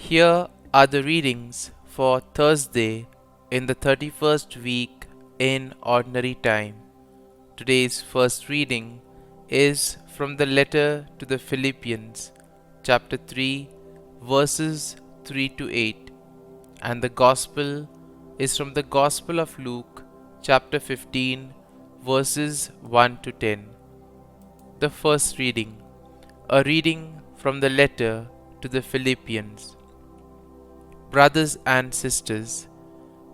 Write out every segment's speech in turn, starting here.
Here are the readings for Thursday in the 31st week in Ordinary Time. Today's first reading is from the letter to the Philippians, chapter 3, verses 3 to 8, and the Gospel is from the Gospel of Luke, chapter 15, verses 1 to 10. The first reading, a reading from the letter to the Philippians. Brothers and sisters,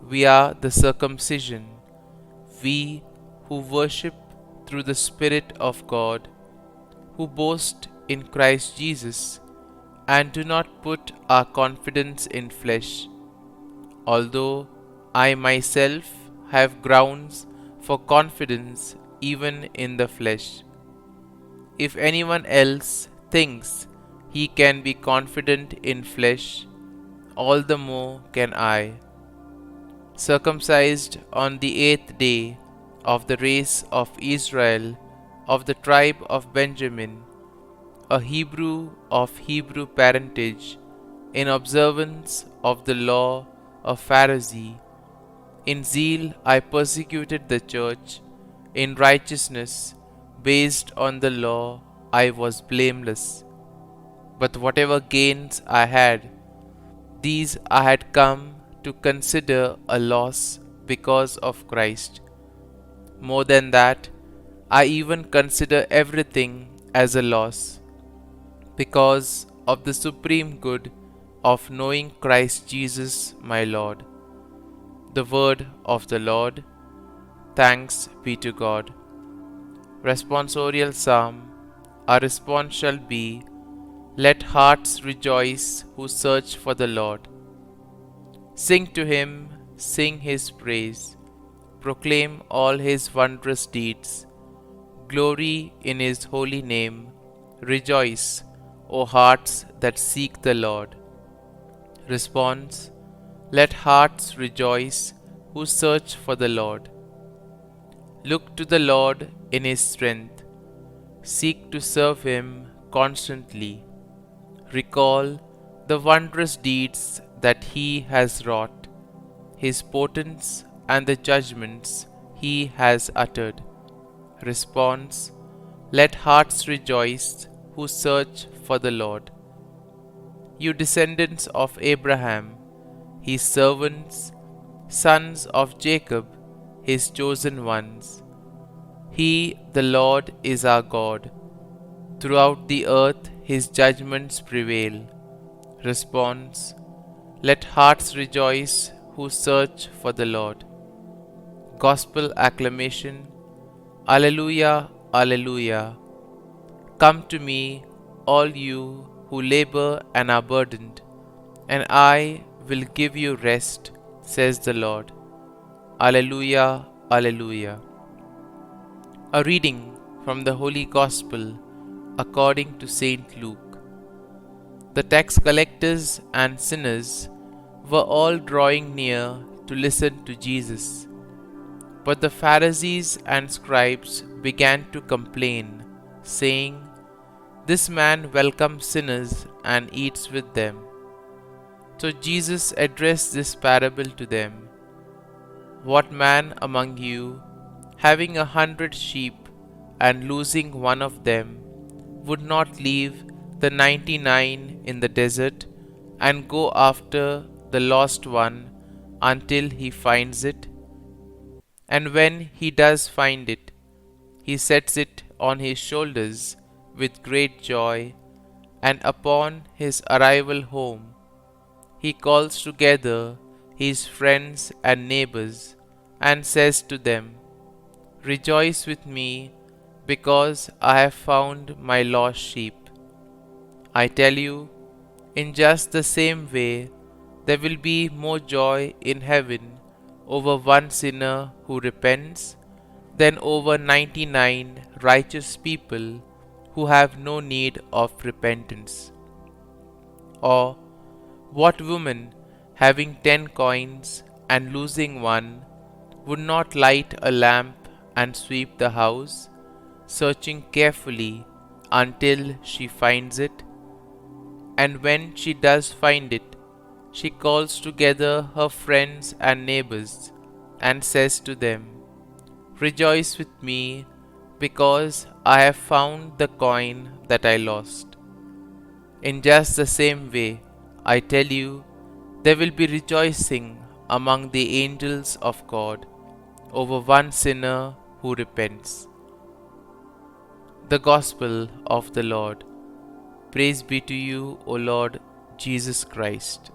we are the circumcision, we who worship through the Spirit of God, who boast in Christ Jesus, and do not put our confidence in flesh, although I myself have grounds for confidence even in the flesh. If anyone else thinks he can be confident in flesh, all the more can I. Circumcised on the 8th day of the race of Israel, of the tribe of Benjamin, a Hebrew of Hebrew parentage, in observance of the law, a Pharisee. In zeal I persecuted the church, in righteousness based on the law I was blameless. But whatever gains I had, these I had come to consider a loss because of Christ. More than that, I even consider everything as a loss, because of the supreme good of knowing Christ Jesus my Lord. The word of the Lord. Thanks be to God. Responsorial Psalm. Our response shall be, let hearts rejoice who search for the Lord. Sing to him, sing his praise, proclaim all his wondrous deeds. Glory in his holy name, rejoice, O hearts that seek the Lord. Response: let hearts rejoice who search for the Lord. Look to the Lord in his strength, seek to serve him constantly. Recall the wondrous deeds that he has wrought, his portents and the judgments he has uttered. Response: let hearts rejoice who search for the Lord. You descendants of Abraham, his servants, sons of Jacob, his chosen ones. He, the Lord, is our God. Throughout the earth his judgments prevail. Response: let hearts rejoice who search for the Lord. Gospel acclamation. Alleluia, Alleluia. Come to me, all you who labor and are burdened, and I will give you rest, says the Lord. Alleluia, Alleluia. A reading from the Holy Gospel according to Saint Luke. The tax collectors and sinners were all drawing near to listen to Jesus. But the Pharisees and scribes began to complain, saying, this man welcomes sinners and eats with them. So Jesus addressed this parable to them. What man among you, having 100 sheep and losing one of them, would not leave the 99 in the desert and go after the lost one until he finds it? And when he does find it, he sets it on his shoulders with great joy, and upon his arrival home, he calls together his friends and neighbors and says to them, rejoice with me, because I have found my lost sheep. I tell you, in just the same way, there will be more joy in heaven over one sinner who repents than over 99 righteous people who have no need of repentance. Or, what woman, having 10 coins and losing one, would not light a lamp and sweep the house, searching carefully until she finds it? And when she does find it, she calls together her friends and neighbors and says to them, "Rejoice with me, because I have found the coin that I lost." In just the same way, I tell you, there will be rejoicing among the angels of God over one sinner who repents. The Gospel of the Lord. Praise be to you, O Lord Jesus Christ.